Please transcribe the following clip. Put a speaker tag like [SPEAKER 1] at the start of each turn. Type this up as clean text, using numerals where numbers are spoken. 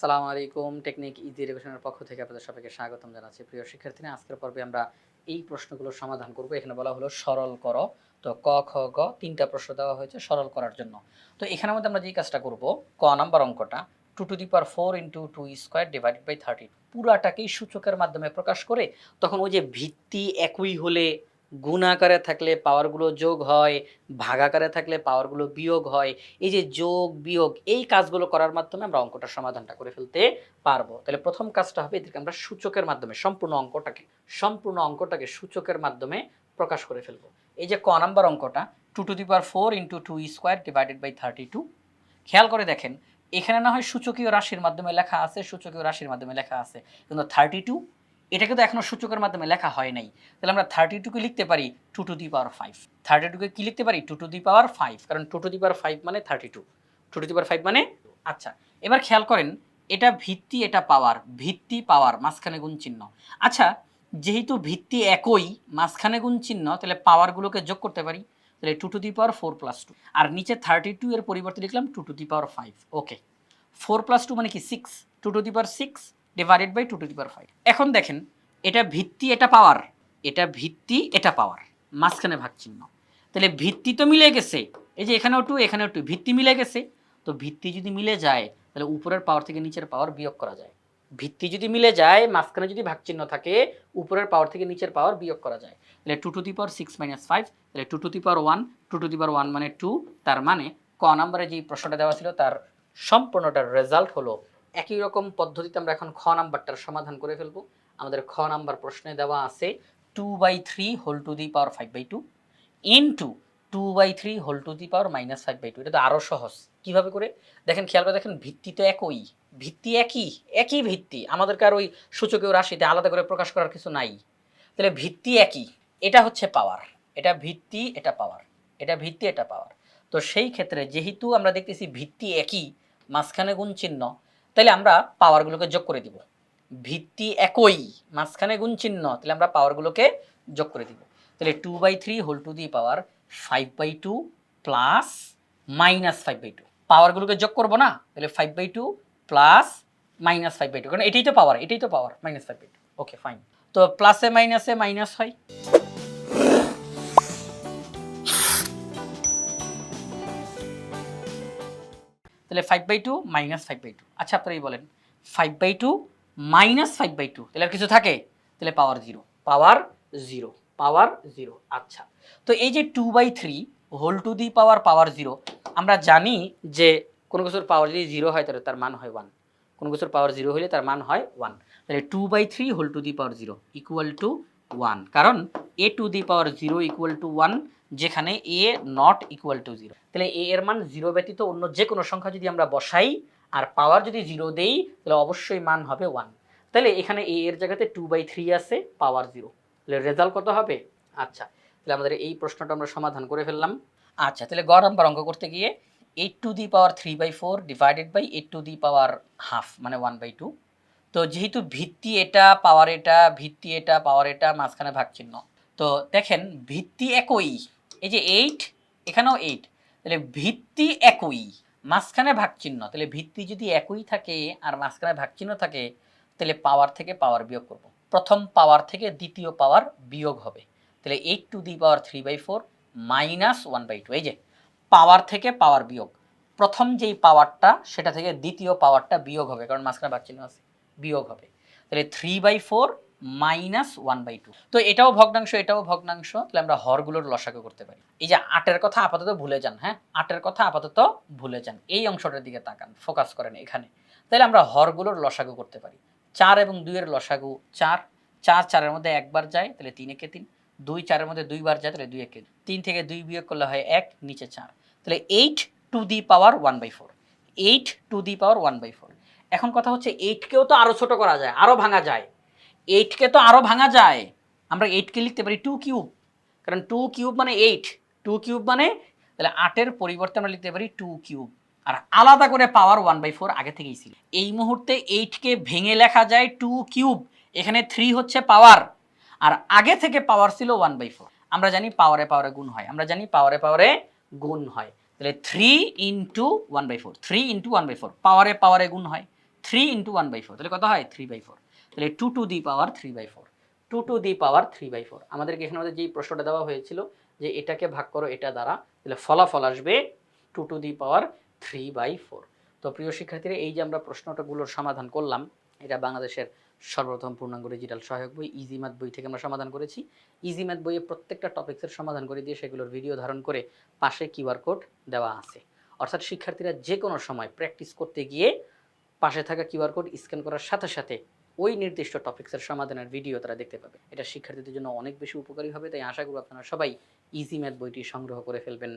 [SPEAKER 1] আসসালামু আলাইকুম। Technique easy এডুকেশনের পক্ষ থেকে আপনাদের সবাইকে স্বাগতম জানাচ্ছি। প্রিয় শিক্ষার্থীরা, আজকের পর্বে আমরা এই প্রশ্নগুলোর সমাধান করব। এখানে বলা হলো সরল করো। তো ক, খ, গ ৩ টা প্রশ্ন দেওয়া হয়েছে সরল করার জন্য। তো এখানের মধ্যে আমরা যেই কাজটা করব, ক নাম্বার অঙ্কটা 2 to the power 4 into 2 square divided by 30 পুরাটাকেই সূচকের মাধ্যমে প্রকাশ করে তখন ওই যে ভিত্তি একই হলে গুণ আকারে থাকলে পাওয়ারগুলো যোগ হয়, ভাগ আকারে থাকলে পাওয়ারগুলো বিয়োগ হয়। এই যে যোগ বিয়োগ এই কাজগুলো করার মাধ্যমে আমরা অঙ্কটার সমাধানটা করে ফেলতে পারবো। তাহলে প্রথম কাজটা হবে এদেরকে আমরা সূচকের মাধ্যমে সম্পূর্ণ অঙ্কটাকে সূচকের মাধ্যমে প্রকাশ করে ফেলবো। এই যে ক নাম্বার অঙ্কটা 2 to the power 4 into 2 square divided by 32। খেয়াল করে দেখেন, এখানে না হয় সূচকীয় রাশির মাধ্যমে লেখা আছে, কিন্তু 32 এটা কিন্তু এখনো সূচকের মাধ্যমে লেখা হয় নাই। তাহলে আমরা 32 কে লিখতে পারি 2 টু দি পাওয়ার 5। 32 কে কি লিখতে পারি? 2 টু দি পাওয়ার 5, কারণ 2 টু দি পাওয়ার 5 মানে 32। 2 টু দি পাওয়ার 5 মানে আচ্ছা। এবার খেয়াল করেন, এটা ভিত্তি, এটা পাওয়ার, ভিত্তি পাওয়ার মাঝখানে গুণ চিহ্ন। আচ্ছা, যেহেতু ভিত্তি একই মাঝখানে গুণ চিহ্ন, তাহলে পাওয়ারগুলোকে যোগ করতে পারি। তাহলে 2 টু দি পাওয়ার 4 প্লাস 2, আর নিচে 32 এর পরিবর্তে লিখলাম 2 to the power 5। Okay, 4 plus 2 মানে কি 6, 2 to the power 6 divided by 2 to the power 5। এখন দেখেন, এটা ভিত্তি, এটা পাওয়ার, এটা ভিত্তি, এটা পাওয়ার, মাঝখানে ভাগ চিহ্ন। তাহলে ভিত্তি তো মিলে গেছে, এই যে এখানেও 2 এখানেও 2, ভিত্তি মিলে গেছে। তো ভিত্তি যদি মিলে যায় তাহলে উপরের পাওয়ার থেকে নিচের পাওয়ার বিয়োগ করা যায়। ভিত্তি যদি মিলে যায়, মাঝখানে যদি ভাগ চিহ্ন থাকে, উপরের পাওয়ার থেকে নিচের পাওয়ার বিয়োগ করা যায়। তাহলে 2 টু দি পাওয়ার 6 মাইনাস 5, তাহলে 2 to the power 1, 2 to the পাওয়ার 1 মানে 2। তার মানে ক নম্বরে যে প্রশ্নটা দেওয়া ছিল তার সম্পূর্ণটার রেজাল্ট হলো একই রকম পদ্ধতিতে আমরা এখন খ নাম্বারটার সমাধান করে ফেলবো। আমাদের খ নাম্বার প্রশ্নে দেওয়া আছে 2/3 whole to the power 5/2 into 2/3 whole to the power minus 5/2। এটা তো আরও সহজ। কিভাবে করে দেখেন, খেয়াল করে দেখেন, ভিত্তি তো একই, ভিত্তি একই ভিত্তি, আমাদেরকে আর ওই সূচকীয় রাশিতে আলাদা করে প্রকাশ করার কিছু নাই। তাহলে ভিত্তি একই, এটা হচ্ছে পাওয়ার, এটা ভিত্তি, এটা পাওয়ার, এটা ভিত্তি, এটা পাওয়ার। তো সেই ক্ষেত্রে যেহেতু আমরা দেখতেছি ভিত্তি একই, মাঝখানে গুণ চিহ্ন, তাহলে আমরা পাওয়ারগুলোকে যোগ করে দিব। ভিত্তি একই, মাঝখানে গুণ চিহ্ন, তাহলে আমরা পাওয়ারগুলোকে যোগ করে দিব। তাহলে 2/3 whole to the power 5/2 plus minus 5/2, পাওয়ারগুলোকে যোগ করবো না, তাহলে 5/2 প্লাস মাইনাস 5/2, কারণ এটাই তো পাওয়ার, মাইনাস 5/2। Okay fine. তো প্লাসে মাইনাসে মাইনাস হয়, তাহলে 5/2 মাইনাস 5/2। আচ্ছা, আপনারাই বলেন 5/2 মাইনাস 5/2, তাহলে আর কিছু থাকে? তাহলে পাওয়ার জিরো, পাওয়ার জিরো। আচ্ছা, তো এই যে 2/3 whole to the power zero, আমরা জানি যে কোনো কিছুর পাওয়ার যদি জিরো হয় তাহলে তার মান হয় 1, কোনো কিছুর পাওয়ার জিরো হলে তার মান হয় 1। তাহলে 2/3 whole to the power zero equal to 1, কারণ a to the power zero equal to 1, যেখানে a not equal to zero. তাহলে এ এর মান জিরো ব্যতীত অন্য যে কোনো সংখ্যা যদি আমরা বসাই আর পাওয়ার যদি জিরো দেই, তাহলে অবশ্যই মান হবে 1। তাহলে এখানে এ এর জায়গাতে 2/3 আছে, পাওয়ার জিরো, তাহলে রেজাল্ট কত হবে? আচ্ছা, তাহলে আমাদের এই প্রশ্নটা আমরা সমাধান করে ফেললাম। আচ্ছা, তাহলে গ নাম্বার অঙ্ক করতে গিয়ে 8 to the power 3/4 divided by 8 to the power half মানে 1/2। তো যেহেতু ভিত্তি এটা, পাওয়ার এটা, ভিত্তি এটা, পাওয়ার এটা, মাঝখানে ভাগ চিহ্ন, তো দেখেন ভিত্তি একই, এই যে 8 এখানেও 8, তাহলে ভিত্তি একই, মাঝখানে ভাগ চিহ্ন, তাহলে ভিত্তি যদি একই থাকে আর মাঝখানে ভাগ চিহ্ন থাকে, তাহলে পাওয়ার থেকে পাওয়ার বিয়োগ করব। প্রথম পাওয়ার থেকে দ্বিতীয় পাওয়ার বিয়োগ হবে। তাহলে 8 টু দি পাওয়ার 3/4 মাইনাস 1/2, এই যে পাওয়ার থেকে পাওয়ার বিয়োগ, প্রথম যেই পাওয়ারটা সেটা থেকে দ্বিতীয় পাওয়ারটা বিয়োগ হবে, কারণ মাঝখানে ভাগ চিহ্ন আছে, বিয়োগ হবে। তাহলে 3/4 মাইনাস 1/2। তো এটাও ভগ্নাংশ, এটাও ভগ্নাংশ, তাহলে আমরা হরগুলোর লসাগু করতে পারি। এই যে 8-এর কথা আপাতত ভুলে যান, হ্যাঁ 8-এর কথা আপাতত ভুলে যান, এই অংশটার দিকে তাকান, ফোকাস করেন এখানে। তাহলে আমরা হরগুলোর লসাগু করতে পারি। 4 এবং 2 এর লসাগু 4, 4 4-এর মধ্যে একবার যায়, তাহলে 3 একে 3, 2 4-এর মধ্যে দুইবার যায়, তাহলে 2 একে 3 থেকে 2 বিয়োগ করলে হয় 1, নিচে 4, তাহলে 8 to the power 1/4, 8 to the পাওয়ার 1/4। এখন কথা হচ্ছে 8কেও তো আরো ছোট করা যায়, আরো ভাঙা যায়, 8কে তো আরো ভাঙা যায়। আমরা 8কে লিখতে পারি 2 কিউব, কারণ 2 কিউব মানে 8, 2 কিউব মানে, তাহলে 8-এর পরিবর্তে আমরা লিখতে পারি 2 কিউব। আর আলাদা করে পাওয়ার 1/4 আগে থেকেই ছিল। এই মুহূর্তে 8কে ভেঙে লেখা যায় 2 কিউব, এখানে 3 হচ্ছে পাওয়ার, আর আগে থেকে পাওয়ার ছিল 1/4। আমরা জানি পাওয়ারে পাওয়ারে গুণ হয়, আমরা জানি পাওয়ারে পাওয়ারে গুণ হয়। তাহলে 3 ইন্টু 1/4, 3 ইন্টু 1/4, পাওয়ারে পাওয়ারে গুণ হয়, 3 ইন্টু 1/4 তাহলে কত হয় 3/4। তাহলে 2 to the power 3/4, 2 to the power 3/4। আমাদেরকে এখানে আমাদের যেই প্রশ্নটা দেওয়া হয়েছিল যে এটাকে ভাগ করো এটা দ্বারা, তাহলে ফলাফল আসবে 2 টু দি পাওয়ার 3/4। তো প্রিয় শিক্ষার্থীরা, এই যে আমরা প্রশ্নটাগুলোর সমাধান করলাম, এটা বাংলাদেশের সর্বপ্রথম পূর্ণাঙ্গ ডিজিটাল সহায়ক বই ইজি ম্যাথ বই থেকে আমরা সমাধান করেছি। ইজি ম্যাথ বইয়ে প্রত্যেকটা টপিক্সের সমাধান করে দিয়ে সেগুলোর ভিডিও ধারণ করে পাশে কিউআর কোড দেওয়া আছে। অর্থাৎ শিক্ষার্থীরা যে কোনো সময় প্র্যাকটিস করতে গিয়ে পাশে থাকা কিউআর কোড স্ক্যান করার সাথে সাথে ওই নির্দিষ্ট টপিক্সের সমাধানের ভিডিও তারা দেখতে পাবে। এটা শিক্ষার্থীদের জন্য অনেক বেশি উপকারী হবে। তাই আশা করব আপনারা সবাই ইজি ম্যাথ বইটি সংগ্রহ করে ফেলবেন।